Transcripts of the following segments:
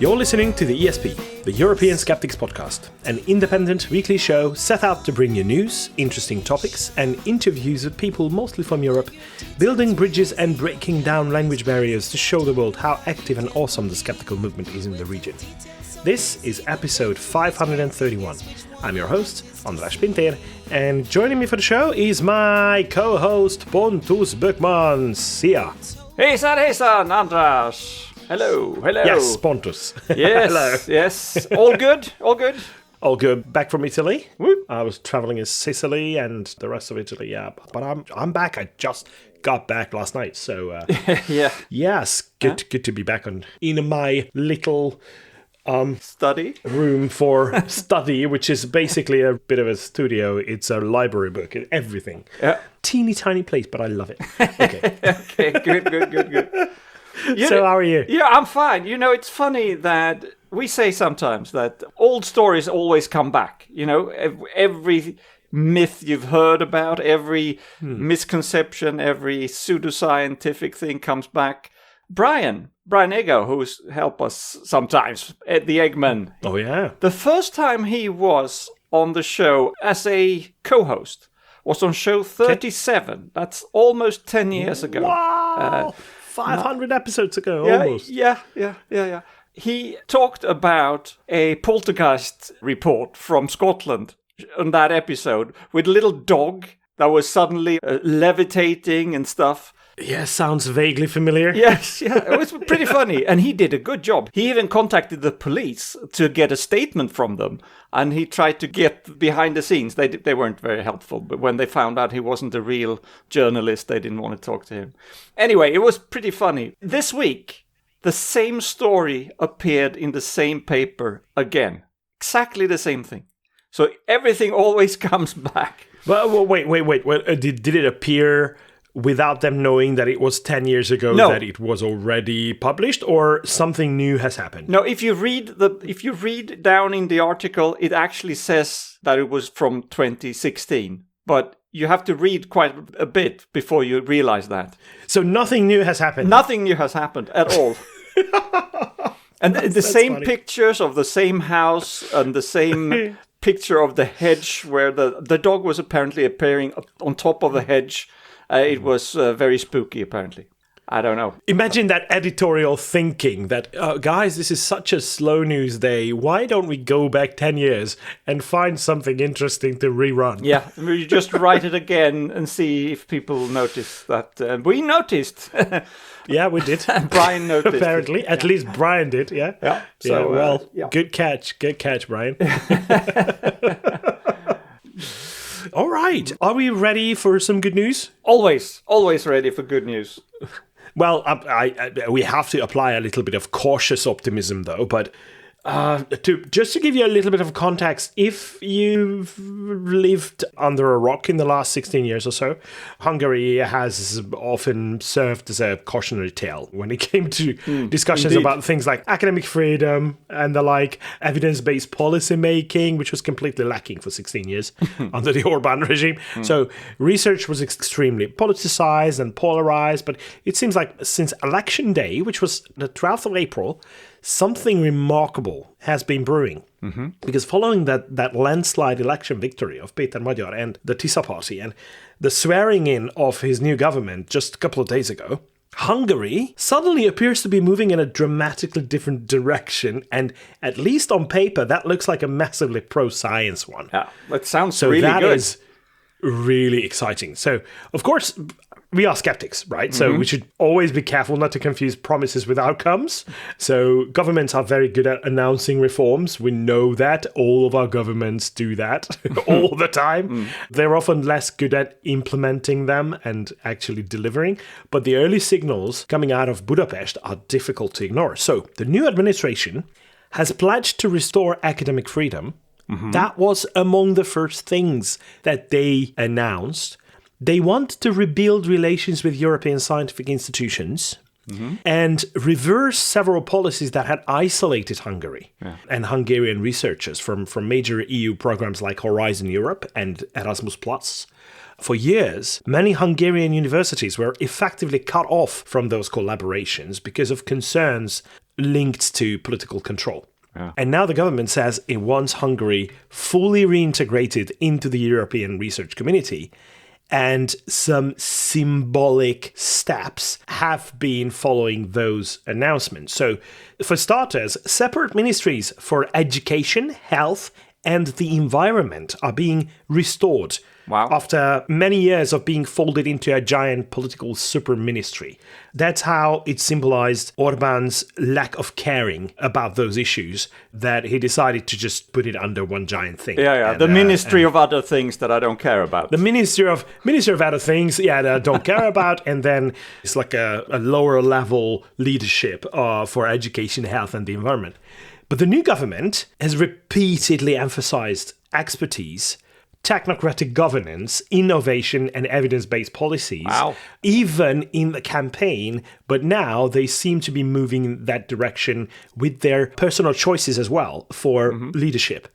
You're listening to the ESP, the European Skeptics Podcast, an independent weekly show set out to bring you news, interesting topics, and interviews with people mostly from Europe, building bridges and breaking down language barriers to show the world how active and awesome the skeptical movement is in the region. This is episode 531. I'm your host, András Pintér, and joining me for the show is my co-host, Pontus Böckman. Szia! Hejsan, András! Hello. Yes, Pontus. Yes, Hello. yes. All good. All good. Back from Italy. Woo. I was traveling in Sicily and the rest of Italy, yeah. But I'm back. I just got back last night, so Yeah. Yes, good to be back in my little Study? room for study, which is basically a bit of a studio. It's a library book and everything. Yeah. Teeny tiny place, but I love it. Okay. Okay, good. So how are you? Yeah, I'm fine. You know, it's funny that we say sometimes that old stories always come back. You know, every myth you've heard about, every misconception, every pseudoscientific thing comes back. Brian Ego, who's helped us sometimes at the Eggman. Oh, yeah. The first time he was on the show as a co-host was on show 37. That's almost 10 years ago. Wow! 500 episodes ago, Yeah, almost. Yeah. He talked about a poltergeist report from Scotland on that episode with a little dog that was suddenly levitating and stuff. Yeah, sounds vaguely familiar. Yes, it was pretty funny. And he did a good job. He even contacted the police to get a statement from them. And he tried to get behind the scenes. They weren't very helpful. But when they found out he wasn't a real journalist, they didn't want to talk to him. Anyway, it was pretty funny. This week, the same story appeared in the same paper again. Exactly the same thing. So everything always comes back. Well, wait. Well, did it appear without them knowing that it was 10 years ago that it was already published, or something new has happened? No, if you read down in the article, it actually says that it was from 2016. But you have to read quite a bit before you realize that. So nothing new has happened? Nothing new has happened at all. And the same funny. Pictures of the same house and the same picture of the hedge where the dog was apparently appearing on top of the hedge. It was very spooky, apparently. I don't know. Imagine that editorial thinking that, guys, this is such a slow news day. Why don't we go back 10 years and find something interesting to rerun? Yeah, we just write it again and see if people notice that. We noticed. Yeah, we did. Brian noticed. Apparently. At least Brian did, yeah? Yeah. So, yeah. Good catch, Brian. All right. Are we ready for some good news? Always ready for good news. Well, we have to apply a little bit of cautious optimism, though. But to give you a little bit of context, if you've lived under a rock in the last 16 years or so, Hungary has often served as a cautionary tale when it came to discussions about things like academic freedom and the like, evidence-based policy making, which was completely lacking for 16 years under the Orban regime. So research was extremely politicized and polarized, but it seems like since election day, which was the 12th of April, something remarkable has been brewing. Mm-hmm. Because following that landslide election victory of Péter Magyar and the TISA party and the swearing in of his new government just a couple of days ago, Hungary suddenly appears to be moving in a dramatically different direction. And at least on paper, that looks like a massively pro-science one. Yeah, that sounds so really good. So that is really exciting. So, of course, we are skeptics, right? So we should always be careful not to confuse promises with outcomes. So governments are very good at announcing reforms. We know that. All of our governments do that all the time. They're often less good at implementing them and actually delivering. But the early signals coming out of Budapest are difficult to ignore. So the new administration has pledged to restore academic freedom. That was among the first things that they announced. They want to rebuild relations with European scientific institutions and reverse several policies that had isolated Hungary and Hungarian researchers from major EU programs like Horizon Europe and Erasmus+. for years, many Hungarian universities were effectively cut off from those collaborations because of concerns linked to political control. Yeah. And now the government says it wants Hungary fully reintegrated into the European research community. And some symbolic steps have been following those announcements. So, for starters, separate ministries for education, health, and the environment are being restored. Wow. After many years of being folded into a giant political super ministry. That's how it symbolized Orbán's lack of caring about those issues, that he decided to just put it under one giant thing. Yeah. And, the Ministry of Other Things that I don't care about. The Ministry of Other Things, that I don't care about. And then it's like a lower level leadership for education, health, and the environment. But the new government has repeatedly emphasized expertise, technocratic governance, innovation, and evidence-based policies, even in the campaign. But now they seem to be moving in that direction with their personal choices as well for leadership.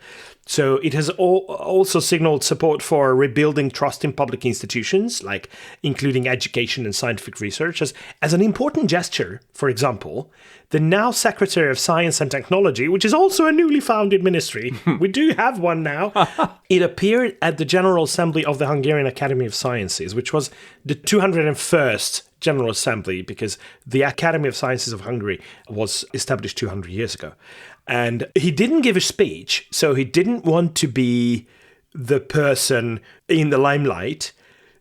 So it has also signaled support for rebuilding trust in public institutions, like including education and scientific research, as an important gesture. For example, the now Secretary of Science and Technology, which is also a newly founded ministry, we do have one now, it appeared at the General Assembly of the Hungarian Academy of Sciences, which was the 201st General Assembly, because the Academy of Sciences of Hungary was established 200 years ago. And he didn't give a speech, so he didn't want to be the person in the limelight,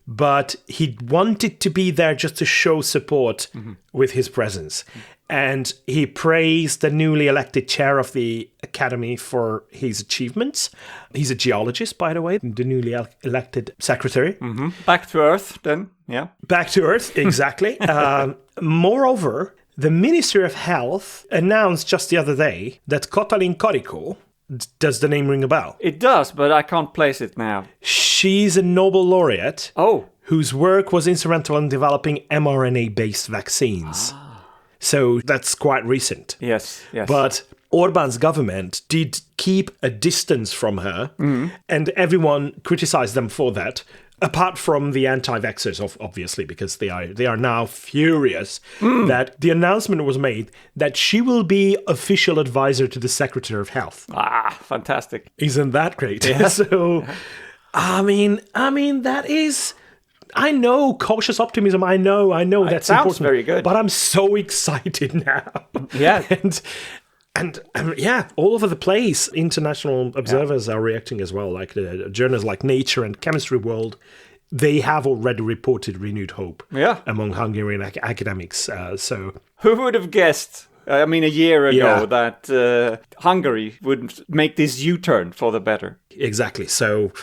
but he wanted to be there just to show support with his presence. And he praised the newly elected chair of the Academy for his achievements. He's a geologist, by the way, the newly elected secretary. Back to Earth, then, yeah. Back to Earth, exactly. Moreover, the Ministry of Health announced just the other day that Katalin Karikó, does the name ring a bell? It does, but I can't place it now. She's a Nobel laureate whose work was instrumental in developing mRNA-based vaccines. So that's quite recent. Yes. But Orbán's government did keep a distance from her, and everyone criticized them for that. Apart from the anti-vaxxers, obviously, because they are now furious that the announcement was made that she will be official advisor to the Secretary of Health. Fantastic! Isn't that great? Yeah. So, I mean, that is. I know cautious optimism. I know that's sounds important. Very good. But I'm so excited now. Yeah. And all over the place, international observers are reacting as well. Like the journals like Nature and Chemistry World, they have already reported renewed hope among Hungarian academics. So who would have guessed? I mean, a year ago that Hungary would make this U-turn for the better. Exactly. So,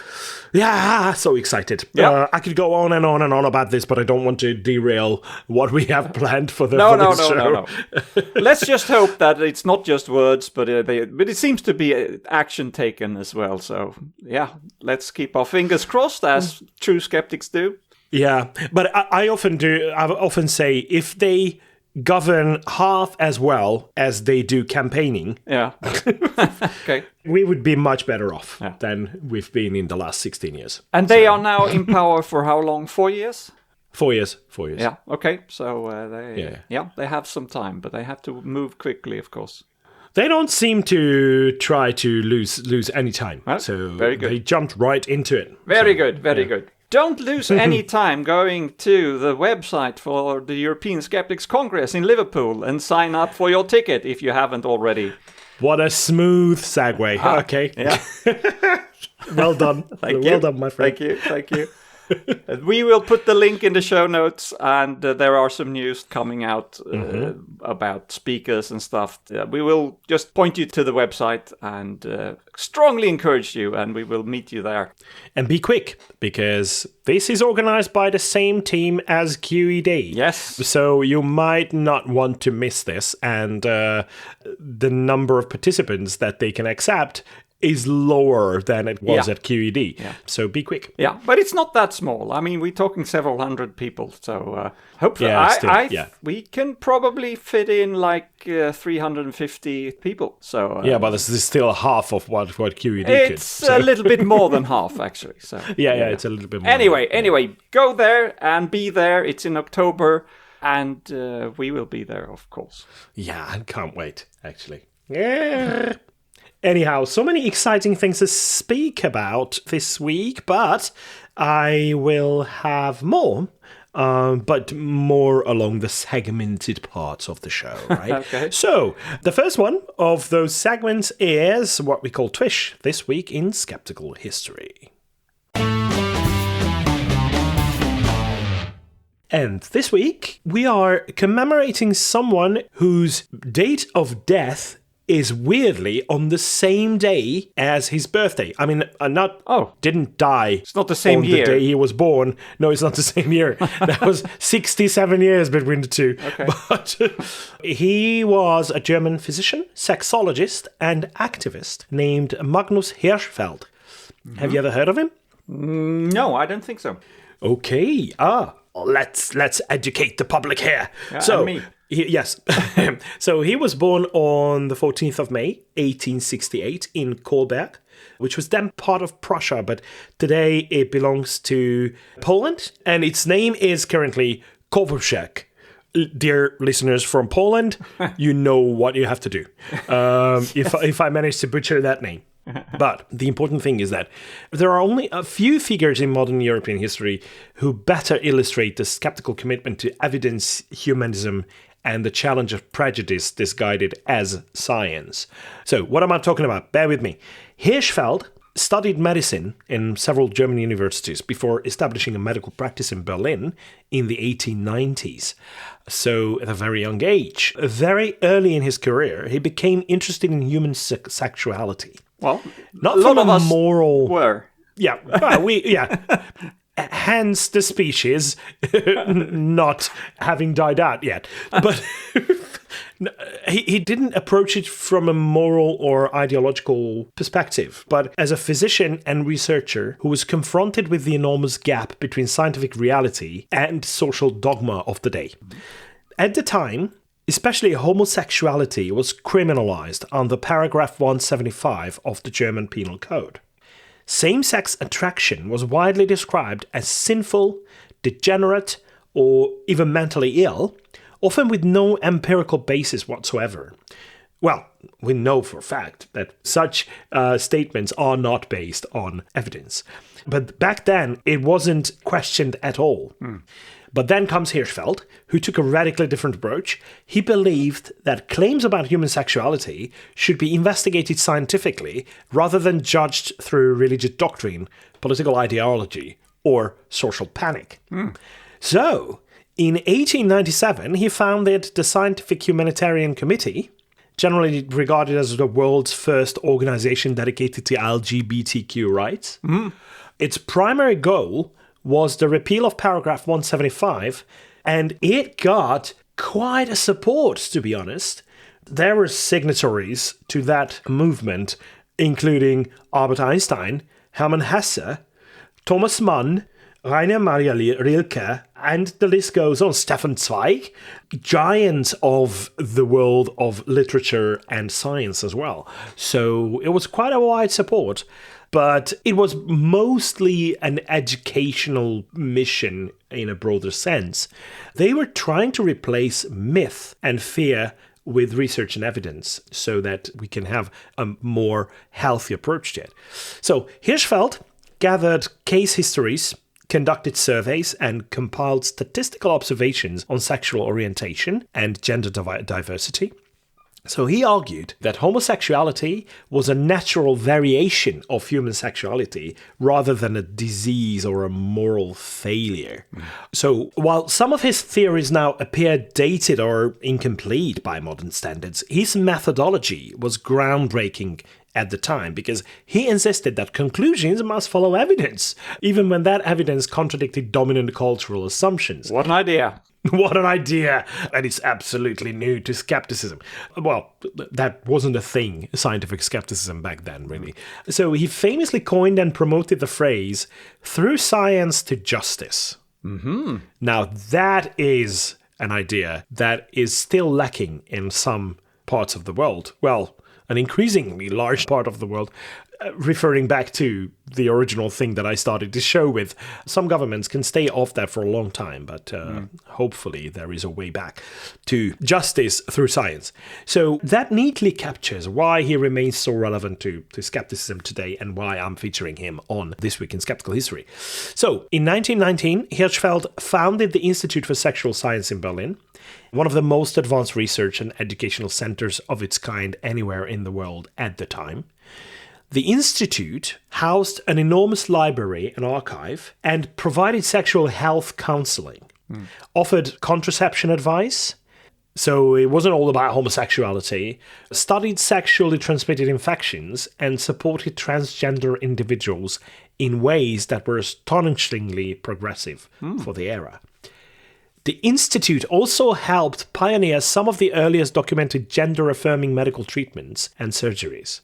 so excited. Yeah. I could go on and on and on about this, but I don't want to derail what we have planned for the show. No. Let's just hope that it's not just words, but it seems to be action taken as well. So, let's keep our fingers crossed, as true skeptics do. Yeah, but I often say if they govern half as well as they do campaigning, okay, we would be much better off than we've been in the last 16 years. And they are now in power for how long? 4 years? 4 years. Yeah, okay. So they have some time, but they have to move quickly, of course. They don't seem to try to lose any time. Well, so very good. They jumped right into it. Very good. Don't lose any time going to the website for the European Skeptics Congress in Liverpool and sign up for your ticket if you haven't already. What a smooth segue. Okay. Yeah. Well done. Well done, my friend. Thank you. We will put the link in the show notes, and there are some news coming out about speakers and stuff. We will just point you to the website and strongly encourage you, and we will meet you there. And be quick, because this is organized by the same team as QED. Yes. So you might not want to miss this, and the number of participants that they can accept is lower than it was at QED. Yeah. So be quick. Yeah, but it's not that small. I mean, we're talking several hundred people. So hopefully, we can probably fit in like 350 people. So but this is still half of what QED could. It's a little bit more than half, actually. So it's a little bit more. Anyway, go there and be there. It's in October, and we will be there, of course. Yeah, I can't wait, actually. Yeah. Anyhow, so many exciting things to speak about this week, but I will have more, but more along the segmented parts of the show, right? Okay. So, the first one of those segments is what we call TWISH, This Week in Skeptical History. And this week, we are commemorating someone whose date of death is weirdly on the same day as his birthday. I mean, didn't die. It's not the same year. The day he was born. No, it's not the same year. That was 67 years between the two. Okay. But he was a German physician, sexologist, and activist named Magnus Hirschfeld. Mm-hmm. Have you ever heard of him? No, I don't think so. Okay. Let's educate the public here. And me. Yes. So he was born on the 14th of May, 1868 in Kolberg, which was then part of Prussia, but today it belongs to Poland, and its name is currently Kowarczyk. Dear listeners from Poland, you know what you have to do if I manage to butcher that name. But the important thing is that there are only a few figures in modern European history who better illustrate the skeptical commitment to evidence humanism and the challenge of prejudice disguised as science. So, what am I talking about? Bear with me. Hirschfeld studied medicine in several German universities before establishing a medical practice in Berlin in the 1890s. So, at a very young age, very early in his career, he became interested in human sexuality. Well, not from a moral. Were. Yeah, hence the species not having died out yet. But he didn't approach it from a moral or ideological perspective, but as a physician and researcher who was confronted with the enormous gap between scientific reality and social dogma of the day. At the time, especially homosexuality was criminalized under paragraph 175 of the German Penal Code. Same-sex attraction was widely described as sinful, degenerate, or even mentally ill, often with no empirical basis whatsoever. Well, we know for a fact that such statements are not based on evidence. But back then, it wasn't questioned at all. But then comes Hirschfeld, who took a radically different approach. He believed that claims about human sexuality should be investigated scientifically rather than judged through religious doctrine, political ideology, or social panic. So, in 1897, he founded the Scientific Humanitarian Committee, generally regarded as the world's first organization dedicated to LGBTQ rights. Its primary goal was the repeal of paragraph 175, and it got quite a support, to be honest. There were signatories to that movement, including Albert Einstein, Hermann Hesse, Thomas Mann, Rainer Maria Rilke, and the list goes on, Stefan Zweig, giants of the world of literature and science as well. So it was quite a wide support. But it was mostly an educational mission in a broader sense. They were trying to replace myth and fear with research and evidence so that we can have a more healthy approach to it. So Hirschfeld gathered case histories, conducted surveys, and compiled statistical observations on sexual orientation and gender diversity. So he argued that homosexuality was a natural variation of human sexuality rather than a disease or a moral failure. So while some of his theories now appear dated or incomplete by modern standards, his methodology was groundbreaking at the time because he insisted that conclusions must follow evidence, even when that evidence contradicted dominant cultural assumptions. What an idea. What an idea! And it's absolutely new to skepticism. Well, that wasn't a thing, scientific skepticism back then, really. So he famously coined and promoted the phrase, through science to justice. Mm-hmm. Now, that is an idea that is still lacking in some parts of the world. Well, an increasingly large part of the world. Referring back to the original thing that I started this show with, some governments can stay off that for a long time, but hopefully there is a way back to justice through science. So that neatly captures why he remains so relevant to skepticism today and why I'm featuring him on This Week in Skeptical History. So in 1919, Hirschfeld founded the Institute for Sexual Science in Berlin, one of the most advanced research and educational centers of its kind anywhere in the world at the time. The institute housed an enormous library and archive and provided sexual health counseling, offered contraception advice, so it wasn't all about homosexuality, studied sexually transmitted infections, and supported transgender individuals in ways that were astonishingly progressive for the era. The institute also helped pioneer some of the earliest documented gender-affirming medical treatments and surgeries.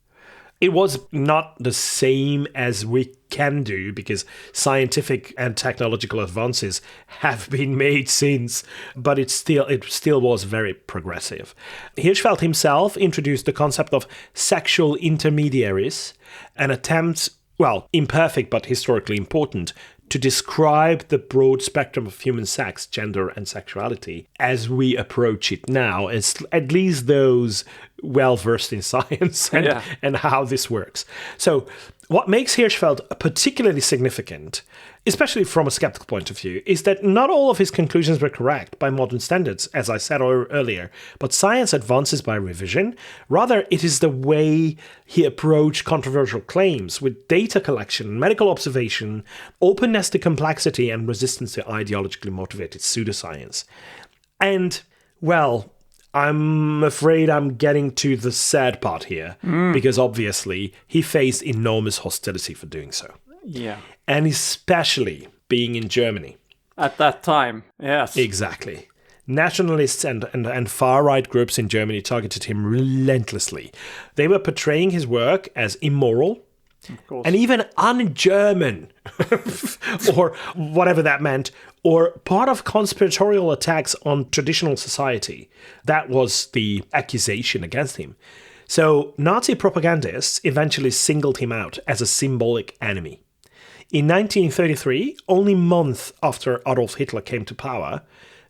It was not the same as we can do because scientific and technological advances have been made since, but it still was very progressive. Hirschfeld himself introduced the concept of sexual intermediaries, an attempt, well, imperfect but historically important, to describe the broad spectrum of human sex, gender, and sexuality as we approach it now, as at least those well-versed in science and how this works. So what makes Hirschfeld particularly significant, especially from a skeptical point of view, is that not all of his conclusions were correct by modern standards, as I said earlier, but science advances by revision. Rather, it is the way he approached controversial claims with data collection, medical observation, openness to complexity, and resistance to ideologically motivated pseudoscience. And, well, I'm afraid I'm getting to the sad part here, because obviously he faced enormous hostility for doing so. Yeah. And especially being in Germany. At that time, yes. Exactly. Nationalists and far-right groups in Germany targeted him relentlessly. They were portraying his work as immoral, and even un-German, or whatever that meant, or part of conspiratorial attacks on traditional society. That was the accusation against him. So Nazi propagandists eventually singled him out as a symbolic enemy. In 1933, only months after Adolf Hitler came to power,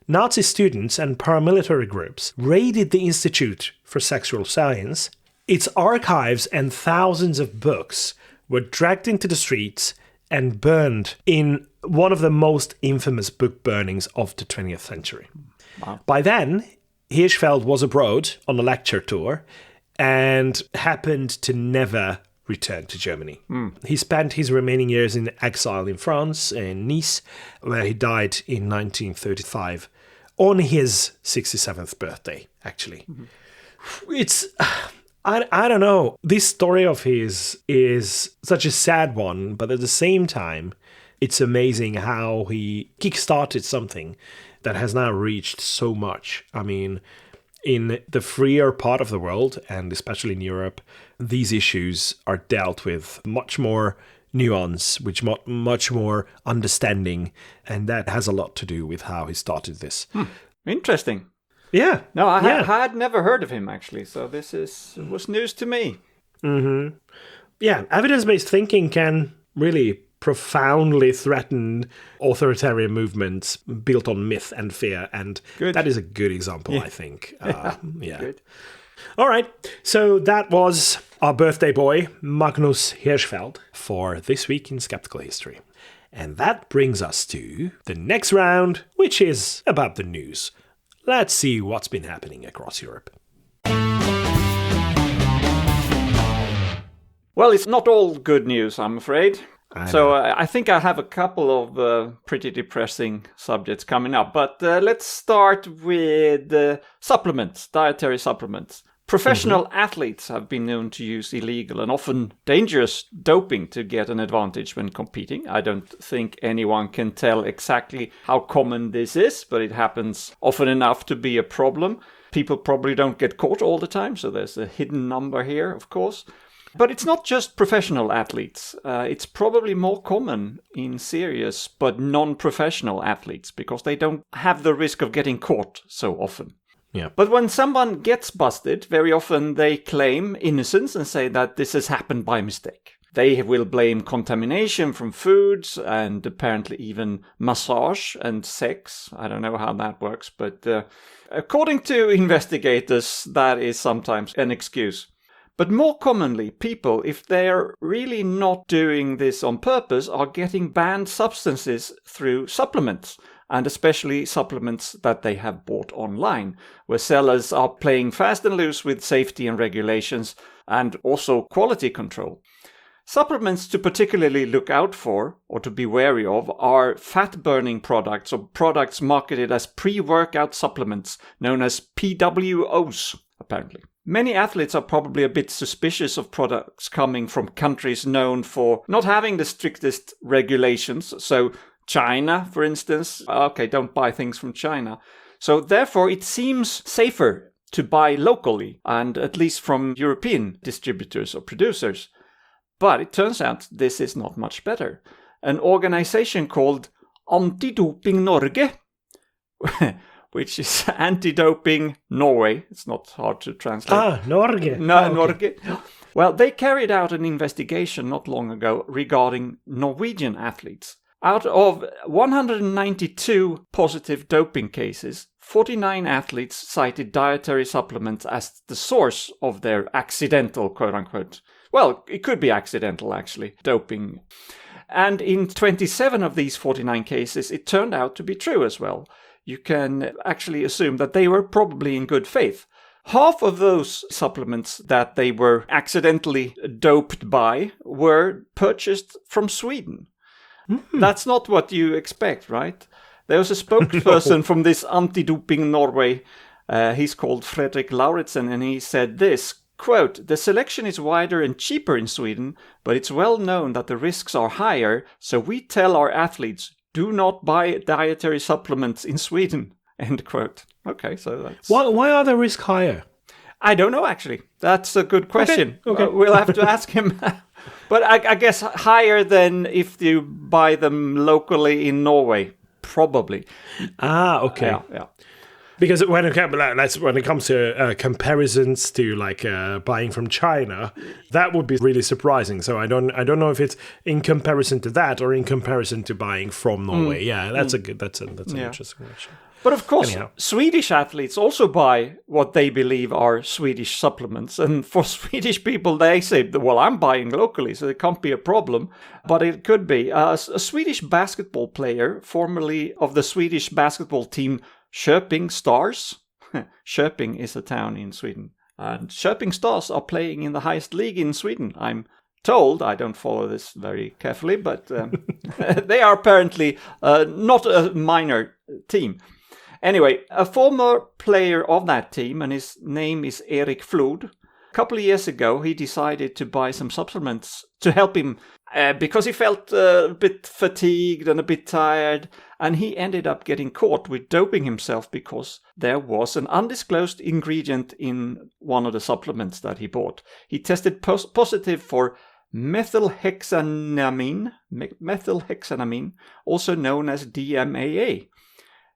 Nazi students and paramilitary groups raided the Institute for Sexual Science. Its archives and thousands of books were dragged into the streets and burned in one of the most infamous book burnings of the 20th century. Wow. By then, Hirschfeld was abroad on a lecture tour and happened to never return to Germany. He spent his remaining years in exile in France, in Nice, where he died in 1935, on his 67th birthday, actually. It's... I don't know. This story of his is such a sad one, but at the same time, it's amazing how he kickstarted something that has now reached so much. I mean, in the freer part of the world, and especially in Europe, these issues are dealt with much more nuance, which much more understanding, and that has a lot to do with how he started this. Interesting. Yeah. No, I had never heard of him, actually, so this was news to me. Mm-hmm. Yeah, evidence-based thinking can really profoundly threaten authoritarian movements built on myth and fear, and that is a good example, I think. Good. All right, so that was our birthday boy, Magnus Hirschfeld, for This Week in Skeptical History. And that brings us to the next round, which is about the news. Let's see what's been happening across Europe. Well, it's not all good news, I'm afraid. I think I have a couple of pretty depressing subjects coming up. But let's start with supplements, dietary supplements. Professional athletes have been known to use illegal and often dangerous doping to get an advantage when competing. I don't think anyone can tell exactly how common this is, but it happens often enough to be a problem. People probably don't get caught all the time, so there's a hidden number here, of course. But it's not just professional athletes. It's probably more common in serious but non-professional athletes because they don't have the risk of getting caught so often. Yeah. But when someone gets busted, very often they claim innocence and say that this has happened by mistake. They will blame contamination from foods and apparently even massage and sex. I don't know how that works, but according to investigators, that is sometimes an excuse. But more commonly, people, if they're really not doing this on purpose, are getting banned substances through supplements, and especially supplements that they have bought online, where sellers are playing fast and loose with safety and regulations and also quality control. Supplements to particularly look out for or to be wary of are fat-burning products or products marketed as pre-workout supplements known as PWOs, apparently. Many athletes are probably a bit suspicious of products coming from countries known for not having the strictest regulations. So China, for instance, okay, don't buy things from China. So therefore, it seems safer to buy locally and at least from European distributors or producers. But it turns out this is not much better. An organization called Anti-Doping Norge, which is Anti-Doping Norway. It's not hard to translate. Norge. No, Norge. Well, they carried out an investigation not long ago regarding Norwegian athletes. Out of 192 positive doping cases, 49 athletes cited dietary supplements as the source of their accidental, quote-unquote, well, it could be accidental, actually, doping. And in 27 of these 49 cases, it turned out to be true as well. You can actually assume that they were probably in good faith. Half of those supplements that they were accidentally doped by were purchased from Sweden. That's not what you expect, right? There was a spokesperson from this Anti-Doping Norway. He's called Fredrik Lauritsen, and he said this, quote, "The selection is wider and cheaper in Sweden, but it's well known that the risks are higher, so we tell our athletes, do not buy dietary supplements in Sweden," end quote. Okay, so that's... Why are the risks higher? I don't know, actually. That's a good question. Okay. We'll have to ask him. But I guess higher than if you buy them locally in Norway, probably. Okay. Yeah. Because when it comes to comparisons to like buying from China, that would be really surprising. So I don't know if it's in comparison to that or in comparison to buying from Norway. Yeah, that's an interesting question. But of course, Anyhow. Swedish athletes also buy what they believe are Swedish supplements. And for Swedish people, they say, well, I'm buying locally, so it can't be a problem. But it could be. A Swedish basketball player, formerly of the Swedish basketball team Köping Stars. Köping is a town in Sweden. And Köping Stars are playing in the highest league in Sweden, I'm told. I don't follow this very carefully, but they are apparently not a minor team. Anyway, a former player of that team, and his name is Erik Flod, a couple of years ago, he decided to buy some supplements to help him because he felt a bit fatigued and a bit tired, and he ended up getting caught with doping himself because there was an undisclosed ingredient in one of the supplements that he bought. He tested positive for methylhexanamine, also known as DMAA.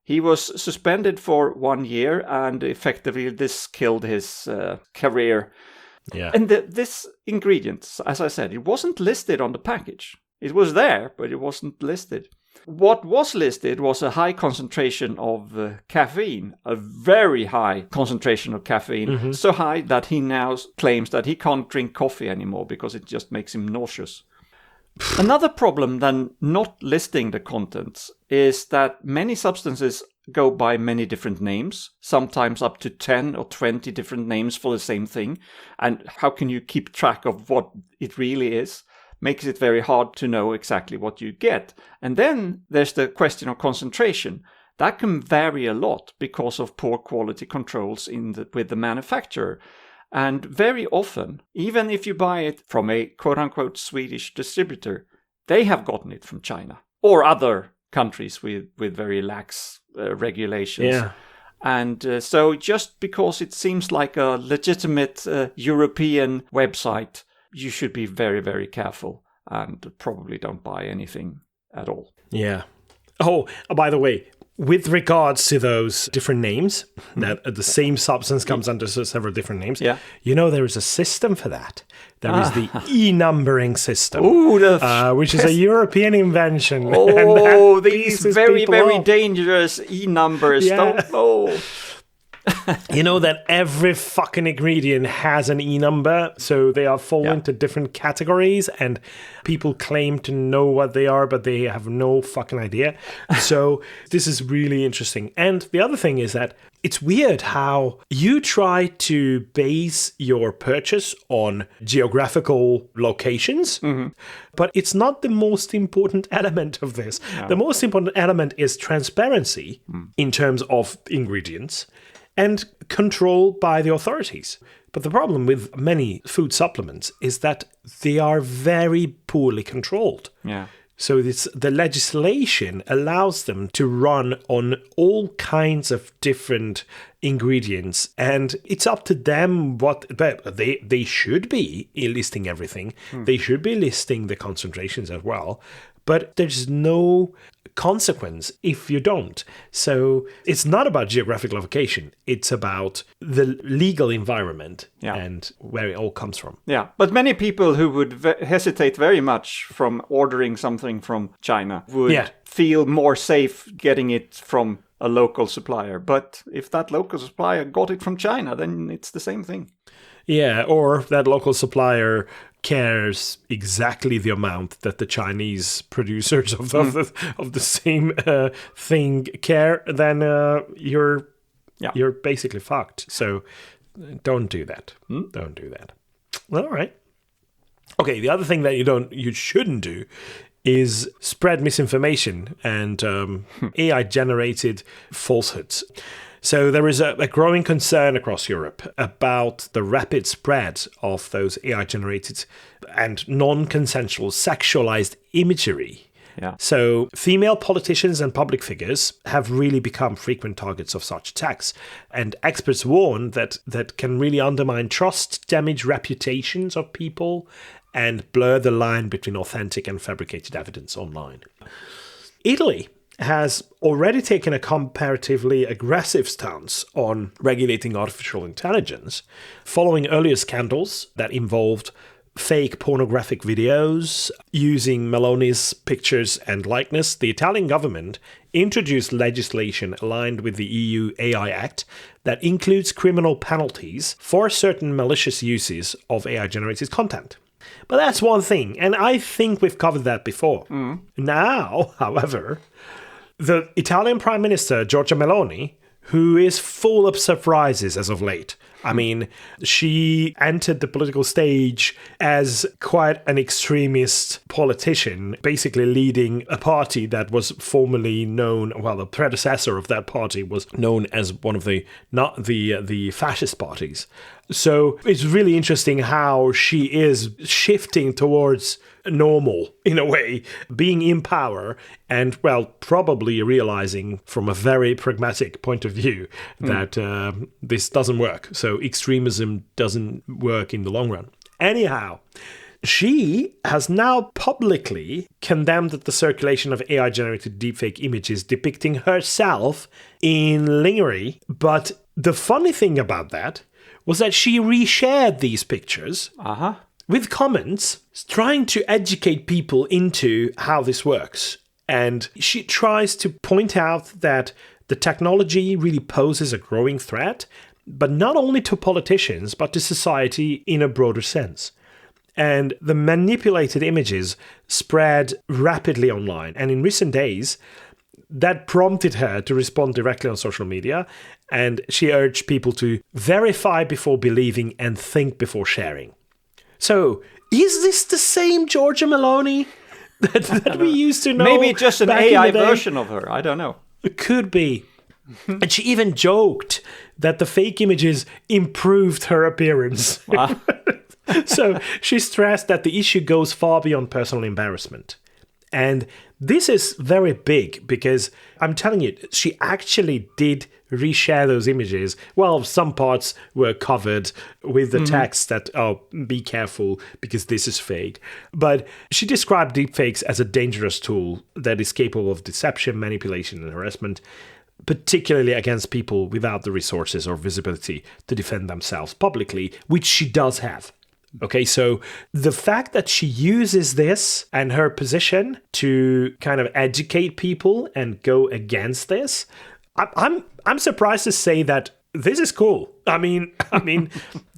He was suspended for 1 year, and effectively this killed his career. Yeah. And this ingredient, as I said, it wasn't listed on the package. It was there, but it wasn't listed. What was listed was a high concentration of caffeine, a very high concentration of caffeine, so high that he now claims that he can't drink coffee anymore because it just makes him nauseous. Another problem than not listing the contents is that many substances go by many different names, sometimes up to 10 or 20 different names for the same thing. And how can you keep track of what it really is? Makes it very hard to know exactly what you get. And then there's the question of concentration. That can vary a lot because of poor quality controls with the manufacturer. And very often, even if you buy it from a quote-unquote Swedish distributor, they have gotten it from China or other countries with very lax regulations. Yeah. And so just because it seems like a legitimate European website, you should be very, very careful and probably don't buy anything at all. Yeah. Oh, by the way, with regards to those different names, that the same substance comes under several different names, there is a system for that. There is the e-numbering system, which is a European invention. Oh, these very, very dangerous e-numbers. Yeah. Oh. You know that every fucking ingredient has an E-number, so they are fall into different categories, and people claim to know what they are, but they have no fucking idea. So this is really interesting. And the other thing is that it's weird how you try to base your purchase on geographical locations, but it's not the most important element of this. No. The most important element is transparency in terms of ingredients and control by the authorities. But the problem with many food supplements is that they are very poorly controlled. Yeah. So the legislation allows them to run on all kinds of different ingredients, and it's up to them what they should be listing everything. They should be listing the concentrations as well. But there's no consequence if you don't. So it's not about geographic location. It's about the legal environment and where it all comes from. Yeah, but many people who would hesitate very much from ordering something from China would feel more safe getting it from a local supplier. But if that local supplier got it from China, then it's the same thing. Yeah, or that local supplier cares exactly the amount that the Chinese producers of the same thing care, then you're basically fucked. So don't do that. Don't do that. All right. Okay, the other thing that you shouldn't do is spread misinformation and AI-generated falsehoods. So there is a growing concern across Europe about the rapid spread of those AI-generated and non-consensual sexualized imagery. Yeah. So female politicians and public figures have really become frequent targets of such attacks. And experts warn that can really undermine trust, damage reputations of people, and blur the line between authentic and fabricated evidence online. Italy has already taken a comparatively aggressive stance on regulating artificial intelligence, following earlier scandals that involved fake pornographic videos using Meloni's pictures and likeness. The Italian government introduced legislation aligned with the EU AI Act that includes criminal penalties for certain malicious uses of AI-generated content. But that's one thing, and I think we've covered that before. Now, however, the Italian Prime Minister, Georgia Meloni, who is full of surprises as of late. I mean, she entered the political stage as quite an extremist politician, basically leading a party that was formerly known, well, the predecessor of that party was known as one of the fascist parties. So it's really interesting how she is shifting towards normal, in a way, being in power and, well, probably realizing from a very pragmatic point of view that this doesn't work. So extremism doesn't work in the long run. Anyhow, she has now publicly condemned the circulation of AI-generated deepfake images depicting herself in lingerie. But the funny thing about that was that she reshared these pictures with comments trying to educate people into how this works. And she tries to point out that the technology really poses a growing threat, but not only to politicians, but to society in a broader sense. And the manipulated images spread rapidly online. And in recent days, that prompted her to respond directly on social media, and she urged people to verify before believing and think before sharing. So, is this the same Georgia Meloni that we used to know? Maybe just an AI version of her. I don't know. It could be. And she even joked that the fake images improved her appearance. Wow. So she stressed that the issue goes far beyond personal embarrassment. And this is very big because I'm telling you, she actually did reshare those images. Well, some parts were covered with the text that, oh, be careful because this is fake. But she described deepfakes as a dangerous tool that is capable of deception, manipulation, and harassment, particularly against people without the resources or visibility to defend themselves publicly, which she does have. Okay, so the fact that she uses this and her position to kind of educate people and go against this, I'm surprised to say that this is cool. I mean,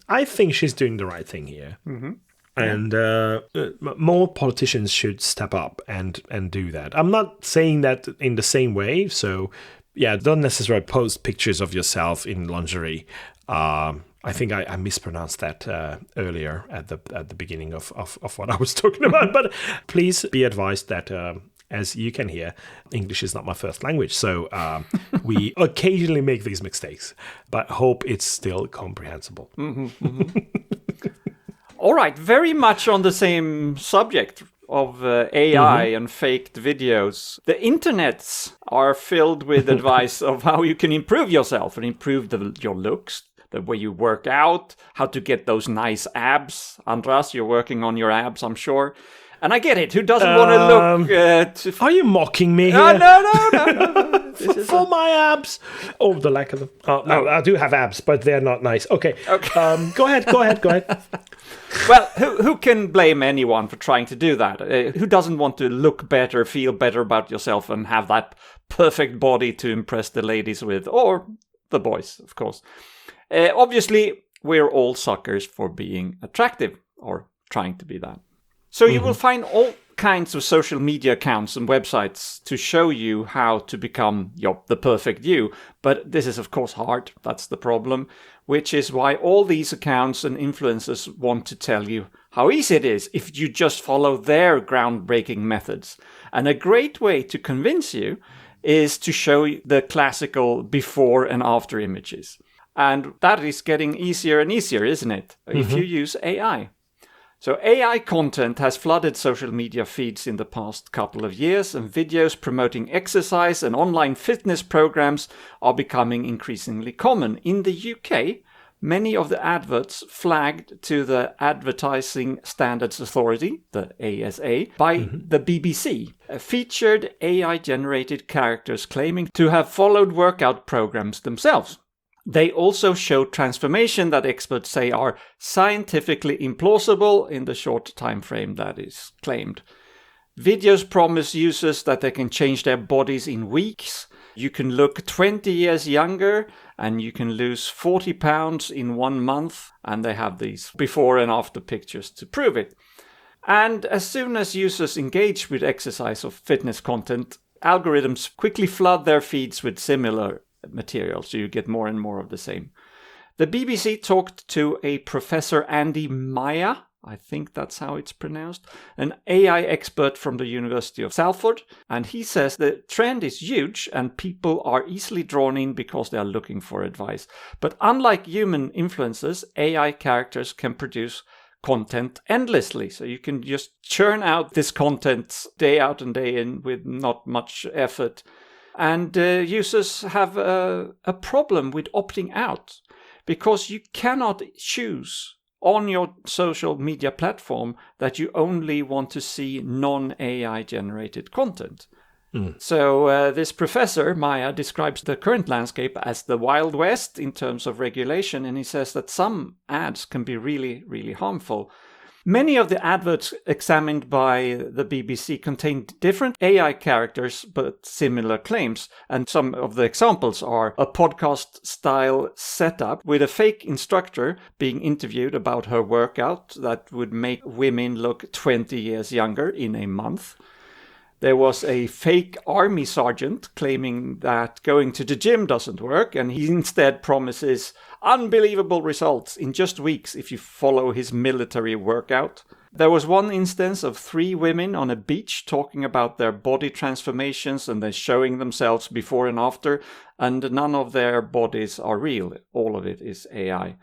I think she's doing the right thing here. Mm-hmm. And more politicians should step up and do that. I'm not saying that in the same way. So, yeah, don't necessarily post pictures of yourself in lingerie. I think I mispronounced that earlier at the beginning of what I was talking about. But please be advised that, as you can hear, English is not my first language. So we occasionally make these mistakes, but hope it's still comprehensible. Mm-hmm, mm-hmm. All right, very much on the same subject of AI and faked videos. The internets are filled with advice of how you can improve yourself and improve your looks, the way you work out, how to get those nice abs. Andras, you're working on your abs, I'm sure. And I get it. Who doesn't want to look... Are you mocking me here? No. For my abs? Oh, the lack of them. Oh, no, I do have abs, but they're not nice. Okay. Go ahead. Well, who can blame anyone for trying to do that? Who doesn't want to look better, feel better about yourself, and have that perfect body to impress the ladies with? Or the boys, of course. Obviously, we're all suckers for being attractive, or trying to be that. So you will find all kinds of social media accounts and websites to show you how to become the perfect you. But this is, of course, hard. That's the problem, which is why all these accounts and influencers want to tell you how easy it is if you just follow their groundbreaking methods. And a great way to convince you is to show the classical before and after images. And that is getting easier and easier, isn't it? If you use AI. So AI content has flooded social media feeds in the past couple of years, and videos promoting exercise and online fitness programs are becoming increasingly common. In the UK, many of the adverts flagged to the Advertising Standards Authority, the ASA, by the BBC, featured AI-generated characters claiming to have followed workout programs themselves. They also show transformation that experts say are scientifically implausible in the short time frame that is claimed. Videos promise users that they can change their bodies in weeks. You can look 20 years younger and you can lose 40 pounds in 1 month. And they have these before and after pictures to prove it. And as soon as users engage with exercise or fitness content, algorithms quickly flood their feeds with similar material, so you get more and more of the same. The BBC talked to a Professor Andy Maya, I think that's how it's pronounced, an AI expert from the University of Salford, and he says the trend is huge and people are easily drawn in because they are looking for advice. But unlike human influencers, AI characters can produce content endlessly, so you can just churn out this content day out and day in with not much effort. And users have a problem with opting out because you cannot choose on your social media platform that you only want to see non-AI generated content. So this professor, Maya, describes the current landscape as the Wild West in terms of regulation, and he says that some ads can be really, really harmful. Many of the adverts examined by the BBC contained different AI characters but similar claims. And some of the examples are a podcast-style setup with a fake instructor being interviewed about her workout that would make women look 20 years younger in a month. There was a fake army sergeant claiming that going to the gym doesn't work, and he instead promises unbelievable results in just weeks if you follow his military workout. There was one instance of 3 women on a beach talking about their body transformations and then showing themselves before and after, and none of their bodies are real. All of it is AI.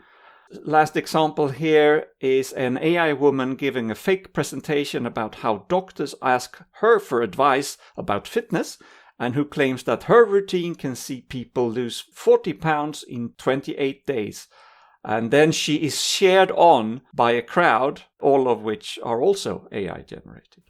Last example here is an AI woman giving a fake presentation about how doctors ask her for advice about fitness, and who claims that her routine can see people lose 40 pounds in 28 days. And then she is shared on by a crowd, all of which are also AI generated.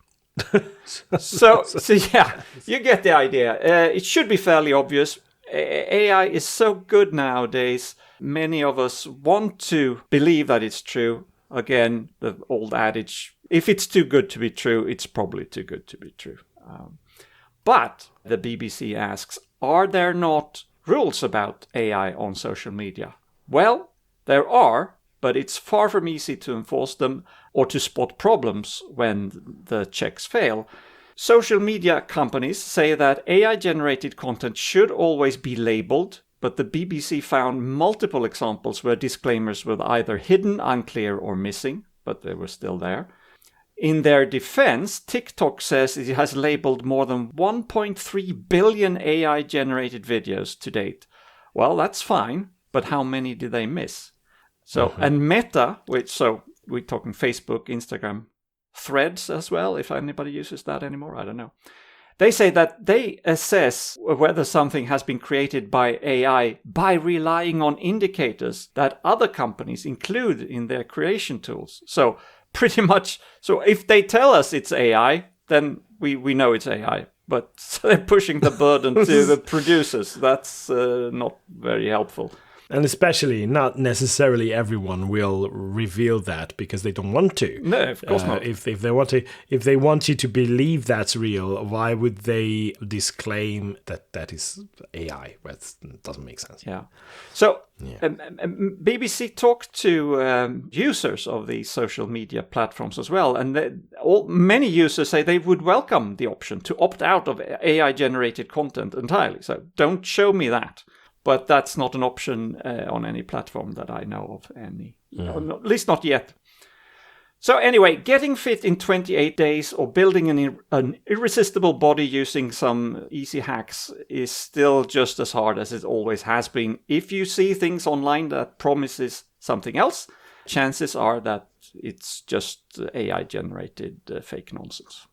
So yeah, you get the idea. It should be fairly obvious. AI is so good nowadays. Many of us want to believe that it's true. Again, the old adage, if it's too good to be true, it's probably too good to be true. But the BBC asks, are there not rules about AI on social media? Well, there are, but it's far from easy to enforce them or to spot problems when the checks fail. Social media companies say that AI-generated content should always be labeled, but the BBC found multiple examples where disclaimers were either hidden, unclear, or missing, but they were still there. In their defense, TikTok says it has labeled more than 1.3 billion AI-generated videos to date. Well, that's fine, but how many did they miss? So, and Meta, so we're talking Facebook, Instagram, Threads as well, if anybody uses that anymore, I don't know. They say that they assess whether something has been created by AI by relying on indicators that other companies include in their creation tools. So pretty much, so if they tell us it's AI, then we know it's AI. But so they're pushing the burden to the producers. That's not very helpful. And especially not necessarily everyone will reveal that because they don't want to. No, of course not. If they want you to believe that's real, why would they disclaim that is AI? That doesn't make sense. Yeah. So BBC talked to users of these social media platforms as well, and many users say they would welcome the option to opt out of AI-generated content entirely. So don't show me that. But that's not an option on any platform that I know of, at least not yet. So anyway, getting fit in 28 days or building an irresistible body using some easy hacks is still just as hard as it always has been. If you see things online that promises something else, chances are that it's just AI-generated fake nonsense.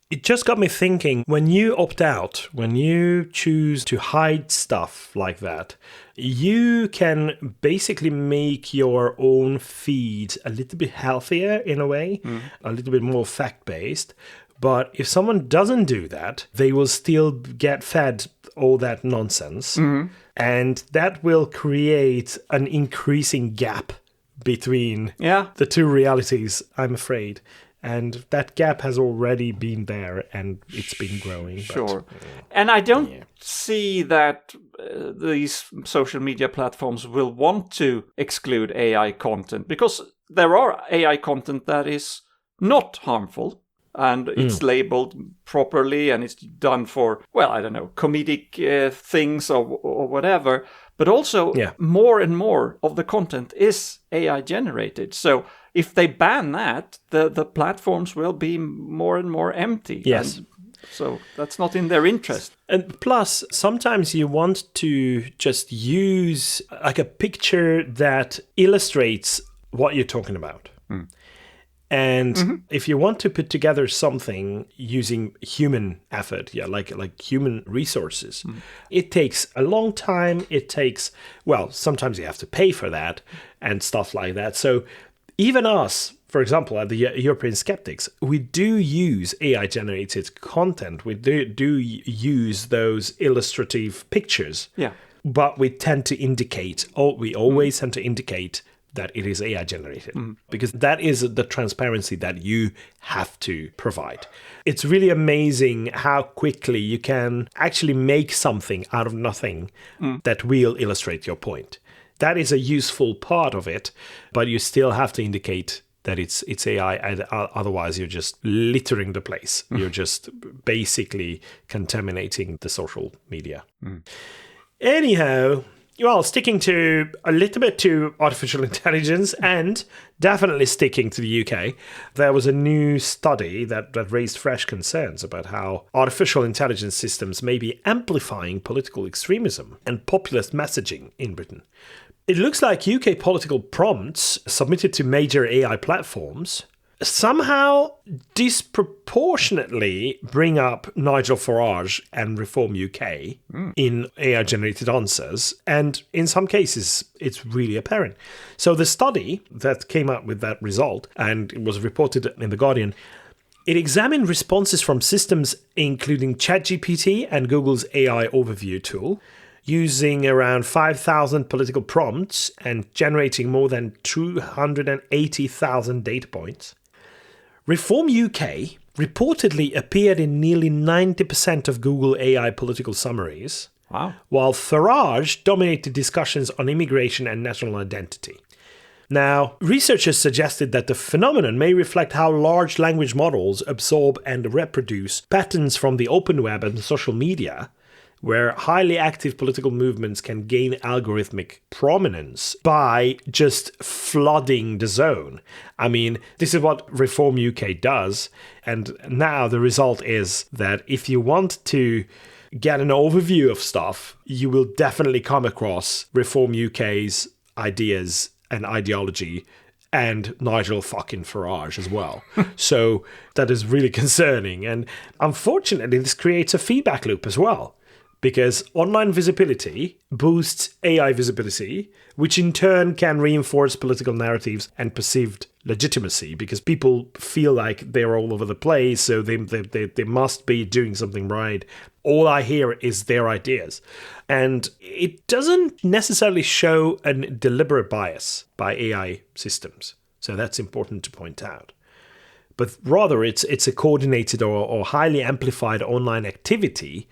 It just got me thinking, when you opt out, when you choose to hide stuff like that, you can basically make your own feed a little bit healthier in a way, a little bit more fact-based. But if someone doesn't do that, they will still get fed all that nonsense. And that will create an increasing gap between the two realities, I'm afraid. And that gap has already been there and it's been growing. Sure. And I don't see that these social media platforms will want to exclude AI content, because there are AI content that is not harmful and it's labeled properly and it's done for, well, I don't know, comedic things or whatever. But also more and more of the content is AI generated. So if they ban that, the platforms will be more and more empty. Yes. And so that's not in their interest. And plus, sometimes you want to just use like a picture that illustrates what you're talking about. And if you want to put together something using human effort, like human resources, it takes a long time. It takes, well, sometimes you have to pay for that and stuff like that. So even us, for example, at the European Skeptics, we do use AI-generated content. We do use those illustrative pictures. Yeah. But we tend to indicate, we always tend to indicate that it is AI generated, because that is the transparency that you have to provide. It's really amazing how quickly you can actually make something out of nothing that will illustrate your point. That is a useful part of it, but you still have to indicate that it's AI, and otherwise you're just littering the place. You're just basically contaminating the social media. Anyhow, well, sticking to a little bit to artificial intelligence and definitely sticking to the UK, there was a new study that raised fresh concerns about how artificial intelligence systems may be amplifying political extremism and populist messaging in Britain. It looks like UK political prompts submitted to major AI platforms somehow disproportionately bring up Nigel Farage and Reform UK in AI-generated answers, and in some cases, it's really apparent. So the study that came up with that result, and it was reported in The Guardian, it examined responses from systems including ChatGPT and Google's AI overview tool, using around 5,000 political prompts and generating more than 280,000 data points. Reform UK reportedly appeared in nearly 90% of Google AI political summaries, while Farage dominated discussions on immigration and national identity. Now, researchers suggested that the phenomenon may reflect how large language models absorb and reproduce patterns from the open web and social media, where highly active political movements can gain algorithmic prominence by just flooding the zone. I mean, this is what Reform UK does, and now the result is that if you want to get an overview of stuff, you will definitely come across Reform UK's ideas and ideology and Nigel fucking Farage as well. So that is really concerning, and unfortunately this creates a feedback loop as well. Because online visibility boosts AI visibility, which in turn can reinforce political narratives and perceived legitimacy, because people feel like they're all over the place, so they must be doing something right. All I hear is their ideas. And it doesn't necessarily show a deliberate bias by AI systems. So that's important to point out. But rather, it's a coordinated or highly amplified online activity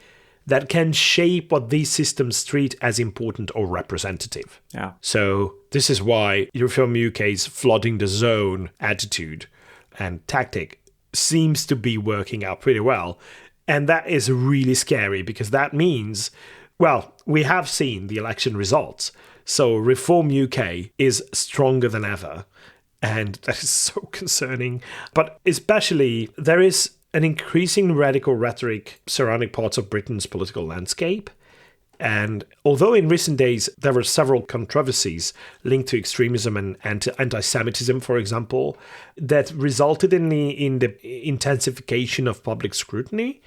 that can shape what these systems treat as important or representative. Yeah. So this is why Reform UK's flooding the zone attitude and tactic seems to be working out pretty well. And that is really scary, because that means, well, we have seen the election results. So Reform UK is stronger than ever. And that is so concerning. But especially, there is an increasing radical rhetoric surrounding parts of Britain's political landscape. And although in recent days there were several controversies linked to extremism and anti-Semitism, for example, that resulted in the intensification of public scrutiny.